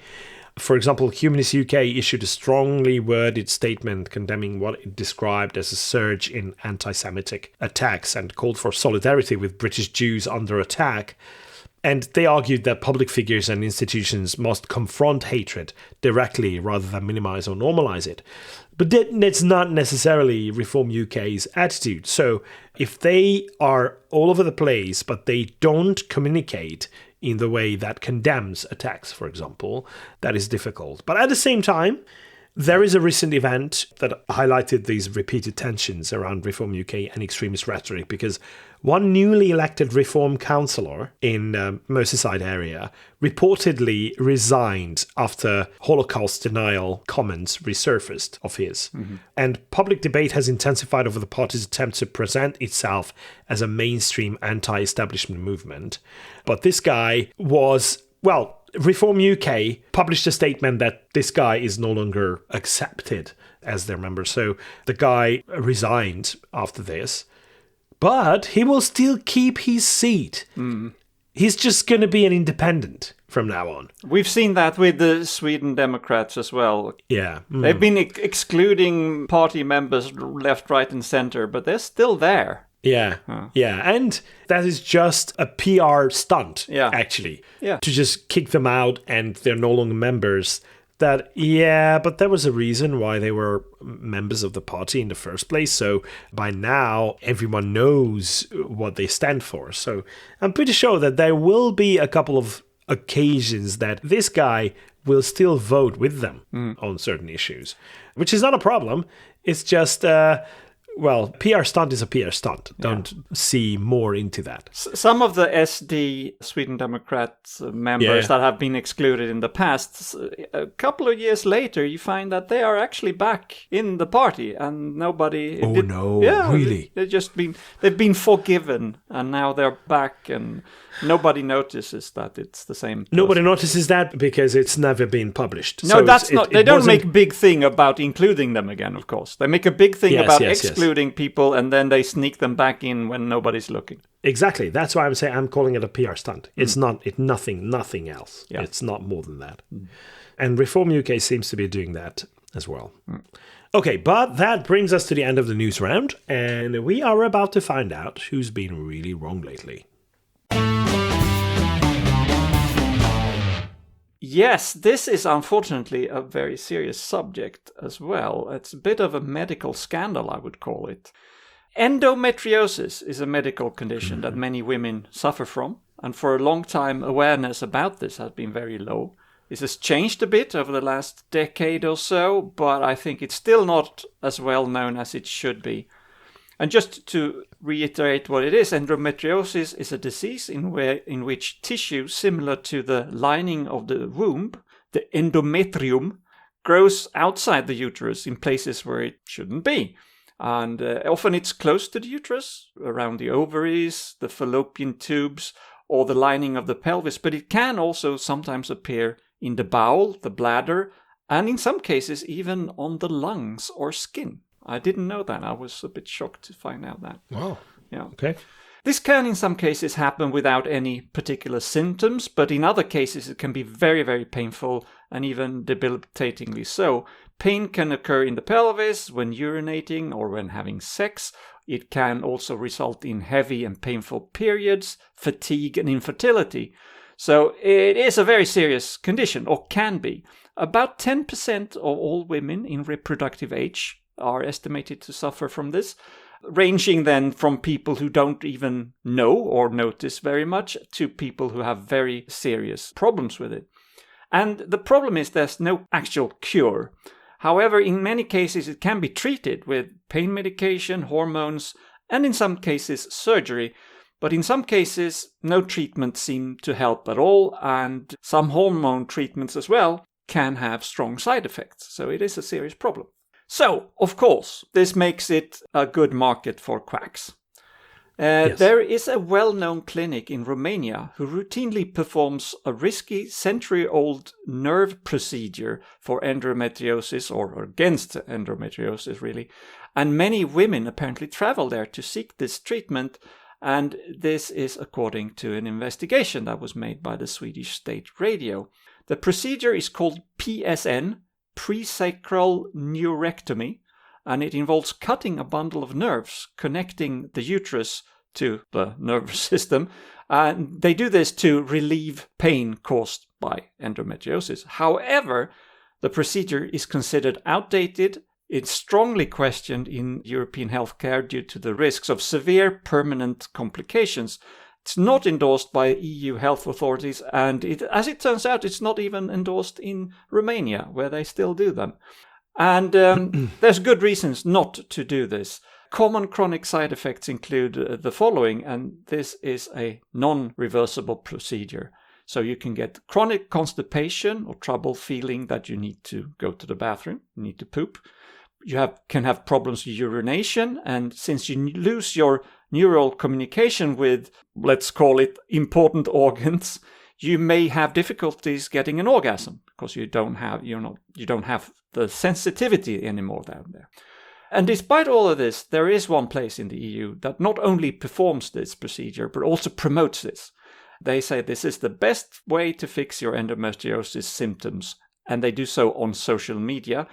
For example, Humanist UK issued a strongly worded statement condemning what it described as a surge in anti-Semitic attacks and called for solidarity with British Jews under attack. And they argued that public figures and institutions must confront hatred directly rather than minimize or normalize it. But that's not necessarily Reform UK's attitude. So if they are all over the place, but they don't communicate in the way that condemns attacks, for example, that is difficult. But at the same time, there is a recent event that highlighted these repeated tensions around Reform UK and extremist rhetoric, because one newly elected Reform councillor in Merseyside area reportedly resigned after Holocaust denial comments resurfaced of his. Mm-hmm. And public debate has intensified over the party's attempt to present itself as a mainstream anti-establishment movement. But this guy was, well, Reform UK published a statement that this guy is no longer accepted as their member. So the guy resigned after this, but he will still keep his seat. Mm. He's just going to be an independent from now on. We've seen that with the Sweden Democrats as well. Yeah. Mm. They've been excluding party members left, right, and center, but they're still there. Yeah, yeah, and that is just a PR stunt, actually, to just kick them out and they're no longer members. But there was a reason why they were members of the party in the first place, so by now everyone knows what they stand for. So I'm pretty sure that there will be a couple of occasions that this guy will still vote with them on certain issues, which is not a problem. It's just Well, PR stunt is a PR stunt. Don't see more into that. Some of the SD, Sweden Democrats members that have been excluded in the past, a couple of years later, you find that they are actually back in the party and nobody... Really? They've been forgiven and now they're back and nobody notices that it's the same person. Nobody notices that because it's never been published. No, they don't make a big thing about including them again, of course. They make a big thing about excluding people and then they sneak them back in when nobody's looking. Exactly. That's why I'm calling it a PR stunt. It's nothing else. Yeah. It's not more than that. And Reform UK seems to be doing that as well. Okay, but that brings us to the end of the news round, and we are about to find out who's been really wrong lately. Yes, this is unfortunately a very serious subject as well. It's a bit of a medical scandal, I would call it. Endometriosis is a medical condition that many women suffer from, and for a long time awareness about this has been very low. This has changed a bit over the last decade or so, but I think it's still not as well known as it should be. And just to reiterate what it is, endometriosis is a disease in which tissue similar to the lining of the womb, the endometrium, grows outside the uterus in places where it shouldn't be. And often it's close to the uterus, around the ovaries, the fallopian tubes, or the lining of the pelvis, but it can also sometimes appear in the bowel, the bladder, and in some cases even on the lungs or skin. I didn't know that. I was a bit shocked to find out that. Wow. Yeah. Okay. This can in some cases happen without any particular symptoms, but in other cases it can be very, very painful and even debilitatingly so. Pain can occur in the pelvis when urinating or when having sex. It can also result in heavy and painful periods, fatigue and infertility. So it is a very serious condition, or can be. About 10% of all women in reproductive age are estimated to suffer from this, ranging then from people who don't even know or notice very much to people who have very serious problems with it. And the problem is there's no actual cure. However, in many cases it can be treated with pain medication, hormones, and in some cases surgery. But in some cases, no treatment seem to help at all, and some hormone treatments as well can have strong side effects. So it is a serious problem. So, of course, this makes it a good market for quacks. There is a well-known clinic in Romania who routinely performs a risky century-old nerve procedure for endometriosis, or against endometriosis really. And many women apparently travel there to seek this treatment. And this is according to an investigation that was made by the Swedish State Radio. The procedure is called PSN, presacral neurectomy, and it involves cutting a bundle of nerves connecting the uterus to the nervous system. And they do this to relieve pain caused by endometriosis. However, the procedure is considered outdated. It's strongly questioned in European healthcare due to the risks of severe permanent complications. It's not endorsed by EU health authorities, and as it turns out, it's not even endorsed in Romania, where they still do them. And there's good reasons not to do this. Common chronic side effects include the following, and this is a non-reversible procedure. So you can get chronic constipation or trouble feeling that you need to go to the bathroom, you need to poop. You can have problems with urination, and since you lose your neural communication with, let's call it, important organs, you may have difficulties getting an orgasm because you don't have the sensitivity anymore down there. And despite all of this, there is one place in the EU that not only performs this procedure but also promotes this. They say this is the best way to fix your endometriosis symptoms, and they do so on social media.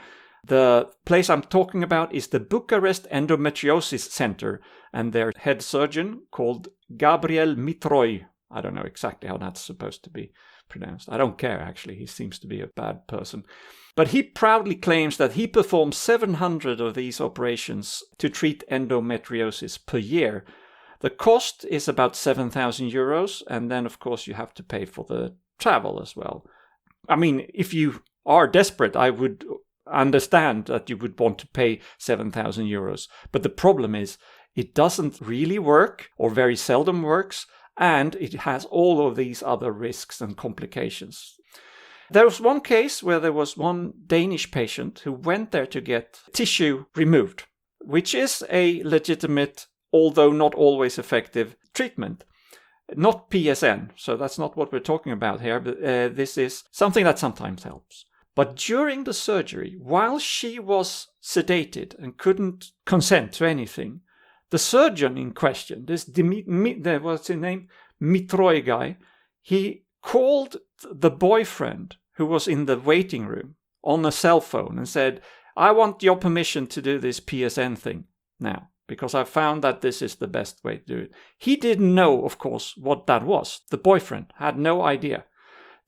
The place I'm talking about is the Bucharest Endometriosis Centre, and their head surgeon, called Gabriel Mitroi. I don't know exactly how that's supposed to be pronounced. I don't care, actually. He seems to be a bad person. But he proudly claims that he performs 700 of these operations to treat endometriosis per year. The cost is about 7,000 euros, and then, of course, you have to pay for the travel as well. I mean, if you are desperate, I would understand that you would want to pay 7,000 euros. But the problem is it doesn't really work, or very seldom works, and it has all of these other risks and complications. There was one case where there was one Danish patient who went there to get tissue removed, which is a legitimate, although not always effective, treatment. Not PSN, so that's not what we're talking about here, but this is something that sometimes helps. But during the surgery, while she was sedated and couldn't consent to anything, the surgeon in question, what's his name? Mitroi guy, he called the boyfriend who was in the waiting room on a cell phone and said, I want your permission to do this PSN thing now, because I found that this is the best way to do it. He didn't know, of course, what that was. The boyfriend had no idea.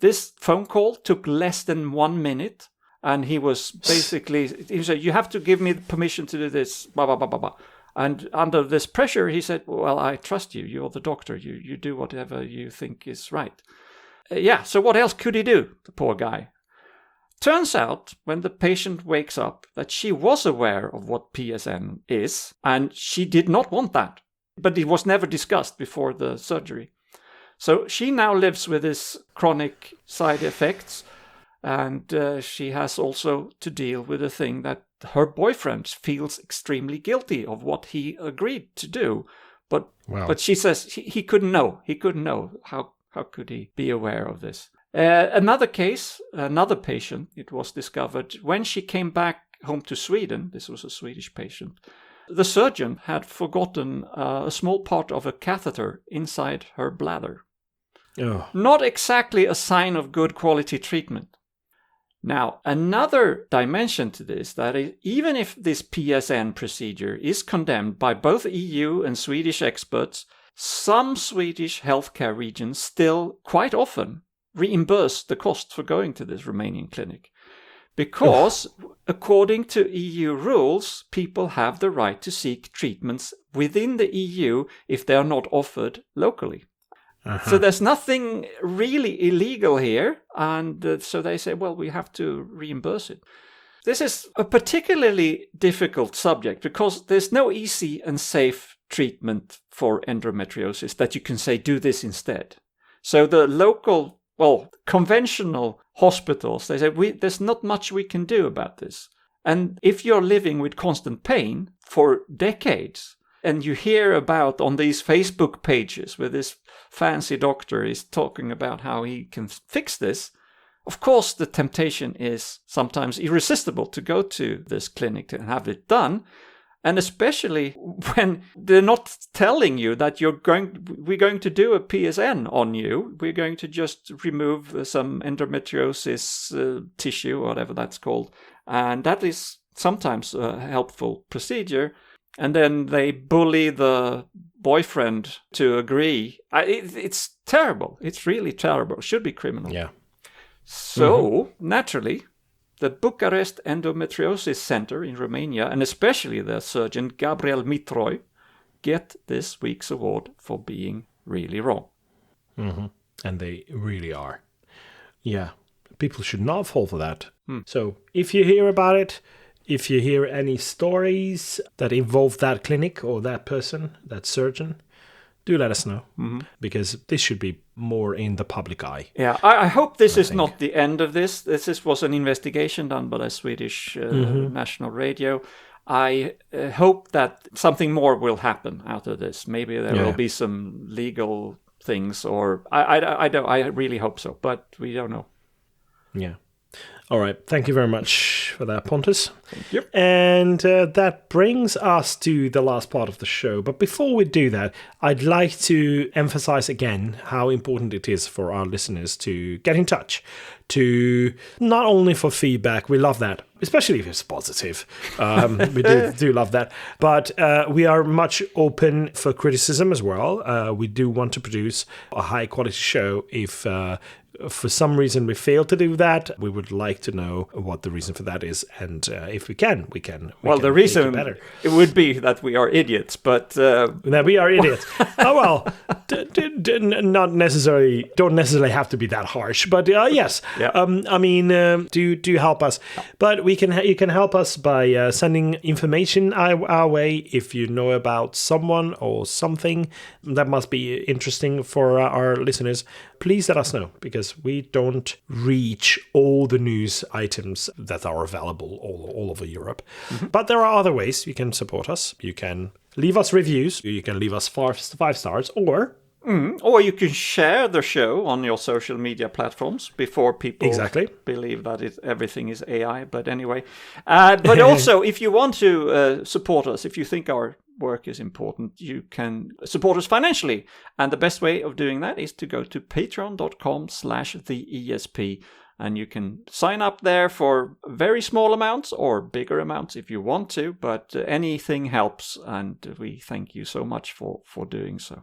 This phone call took less than 1 minute, and he was basically, he said, you have to give me permission to do this, blah, blah, blah, blah, blah. And under this pressure, he said, well, I trust you. You're the doctor. You do whatever you think is right. So what else could he do, the poor guy? Turns out, when the patient wakes up, that she was aware of what PSN is, and she did not want that. But it was never discussed before the surgery. So she now lives with this chronic side effects, and she has also to deal with the thing that her boyfriend feels extremely guilty of what he agreed to do. But she says he couldn't know. He couldn't know. How could he be aware of this? Another case, another patient, it was discovered when she came back home to Sweden. This was a Swedish patient. The surgeon had forgotten a small part of a catheter inside her bladder. Oh. Not exactly a sign of good quality treatment. Now, another dimension to this, that is, even if this PSN procedure is condemned by both EU and Swedish experts, some Swedish healthcare regions still quite often reimburse the cost for going to this Romanian clinic. Because, according to EU rules, people have the right to seek treatments within the EU if they are not offered locally. Uh-huh. So there's nothing really illegal here, and so they say, well, we have to reimburse it. This is a particularly difficult subject because there's no easy and safe treatment for endometriosis that you can say, do this instead. So the local, conventional hospitals, they say, there's not much we can do about this. And if you're living with constant pain for decades, and you hear about on these Facebook pages where this fancy doctor is talking about how he can fix this, of course the temptation is sometimes irresistible to go to this clinic and have it done. And especially when they're not telling you that we're going to do a PSN on you. We're going to just remove some endometriosis tissue, or whatever that's called. And that is sometimes a helpful procedure. And then they bully the boyfriend to agree. It's terrible. It's really terrible. It should be criminal. Yeah. So, naturally, the Bucharest Endometriosis Centre in Romania, and especially their surgeon Gabriel Mitroi, get this week's award for being really wrong. Mm-hmm. And they really are. Yeah. People should not fall for that. So, if you hear about it, if you hear any stories that involve that clinic or that person, that surgeon, do let us know. Mm-hmm. Because this should be more in the public eye. Yeah, I hope this is not the end of this. This was an investigation done by the Swedish National Radio. I hope that something more will happen out of this. Maybe there will be some legal things, or I really hope so, but we don't know. Yeah. All right. Thank you very much for that, Pontus. Thank you. And that brings us to the last part of the show. But before we do that, I'd like to emphasize again how important it is for our listeners to get in touch, to not only for feedback, we love that, especially if it's positive. We do love that. But we are much open for criticism as well. We do want to produce a high quality show if for some reason we fail to do that, we would like to know what the reason for that is. And if we can the reason it would be that we are idiots, but that we are idiots. Oh well, not necessarily. Don't necessarily have to be that harsh, but yes. Yeah. I mean, do help us. But you can help us by sending information our way if you know about someone or something that must be interesting for our listeners. Please let us know, because we don't reach all the news items that are available all over Europe. Mm-hmm. But there are other ways you can support us. You can leave us reviews. You can leave us 5 stars, or you can share the show on your social media platforms before people believe that everything is AI. But anyway, but also if you want to support us, if you think our work is important, you can support us financially. And the best way of doing that is to go to patreon.com/TheESP. And you can sign up there for very small amounts or bigger amounts if you want to. But anything helps. And we thank you so much for doing so.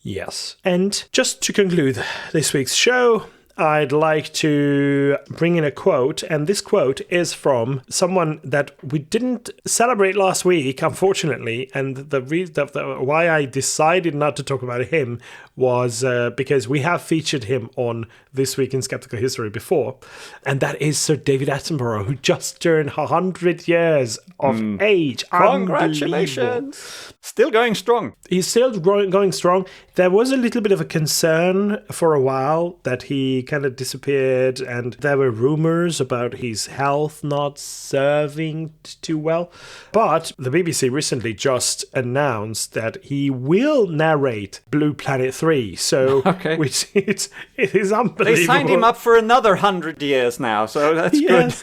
Yes. And just to conclude this week's show, I'd like to bring in a quote, and this quote is from someone that we didn't celebrate last week, unfortunately, and the reason why I decided not to talk about him was because we have featured him on This Week in Skeptical History before, and that is Sir David Attenborough, who just turned 100 years of age. Congratulations! Still going strong. He's still going strong. There was a little bit of a concern for a while that he kind of disappeared, and there were rumors about his health not serving too well. But the BBC recently just announced that he will narrate Blue Planet 3, so which it is unbelievable. They signed him up for another 100 years now, so that's good.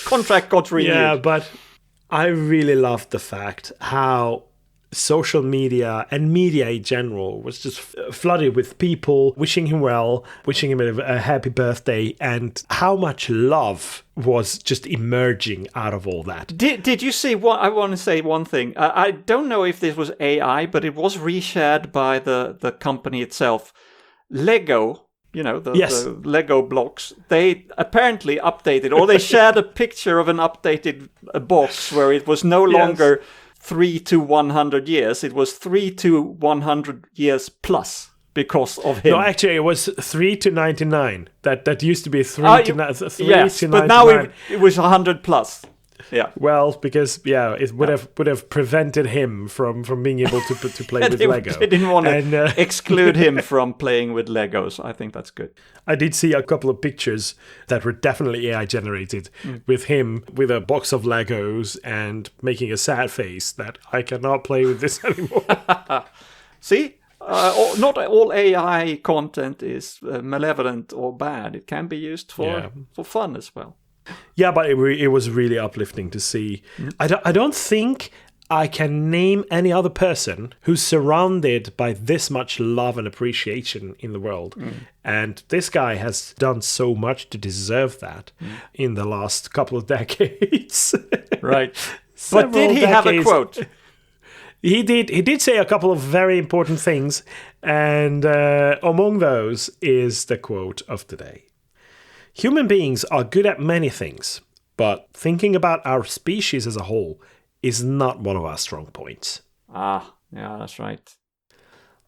Contract got renewed. Yeah, but I really loved the fact how social media and media in general was just flooded with people wishing him well, wishing him a happy birthday, and how much love was just emerging out of all that. Did you see what? I want to say one thing. I don't know if this was AI, but it was reshared by the company itself. Lego, the Lego blocks, they apparently updated, or they shared a picture of an updated box where it was no longer 3 to 100 years. It was 3 to 100 years plus because of him. No, actually, it was 3 to 99. That used to be 3 to 99. But now it was 100 plus. Yeah. Well, because it would have prevented him from being able to play with Lego. They didn't want to exclude him from playing with Legos. I think that's good. I did see a couple of pictures that were definitely AI generated with him with a box of Legos and making a sad face that I cannot play with this anymore. See? Not all AI content is malevolent or bad. It can be used for fun as well. Yeah, but it was really uplifting to see. I don't think I can name any other person who's surrounded by this much love and appreciation in the world. And this guy has done so much to deserve that in the last couple of decades. Right. But did he have a quote? He did say a couple of very important things, and among those is the quote of today. Human beings are good at many things, but thinking about our species as a whole is not one of our strong points. Yeah, that's right.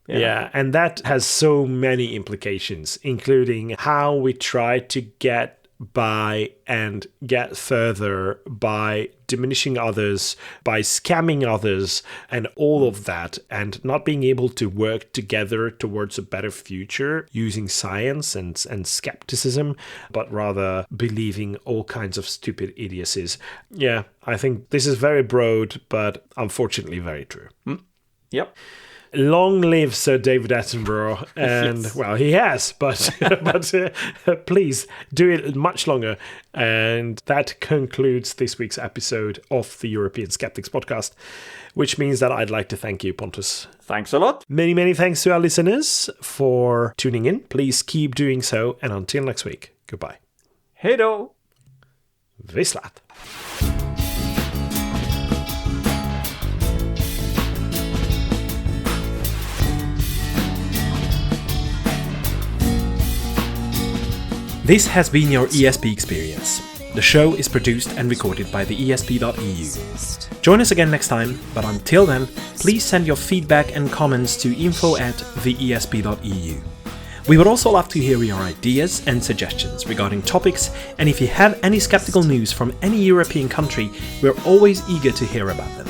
Yeah, and that has so many implications, including how we try to get by and get further by diminishing others, by scamming others, and all of that, and not being able to work together towards a better future using science and skepticism, but rather believing all kinds of stupid idiocies. Yeah, I think this is very broad, but unfortunately very true. Yep. Long live Sir David Attenborough, and well, he has, but please do it much longer. And that concludes this week's episode of the European Skeptics Podcast, which means that I'd like to thank you, Pontus. Thanks a lot. Many, many thanks to our listeners for tuning in. Please keep doing so, and until next week, goodbye. Hej då! Vislat! This has been your ESP experience. The show is produced and recorded by TheESP.eu. Join us again next time, but until then, please send your feedback and comments to info@TheESP.eu. We would also love to hear your ideas and suggestions regarding topics, and if you have any skeptical news from any European country, we're always eager to hear about them.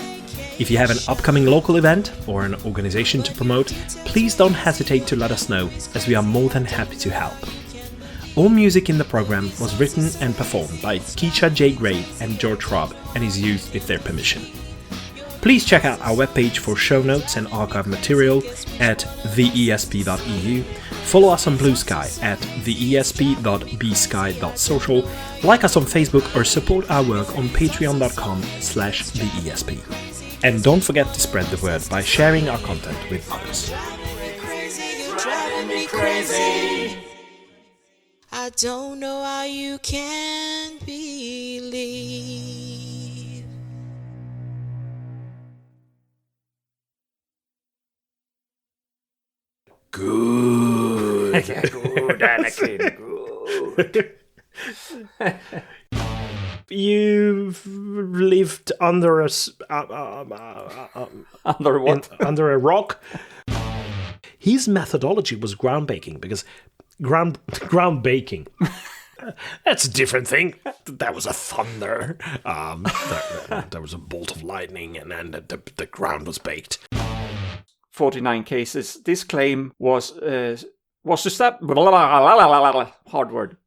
If you have an upcoming local event or an organization to promote, please don't hesitate to let us know, as we are more than happy to help. All music in the program was written and performed by Keisha J. Gray and George Robb and is used with their permission. Please check out our webpage for show notes and archive material at theesp.eu. Follow us on Blue Sky at theesp.bsky.social, like us on Facebook or support our work on patreon.com/theesp. And don't forget to spread the word by sharing our content with others. I don't know how you can believe. Good. Good, Anakin. Good. You've lived under a Under what? under a rock. His methodology was groundbreaking because groundbreaking. That's a different thing. That was a thunder. There was a bolt of lightning, and then the ground was baked. 49 cases. This claim was to stop. Hard word.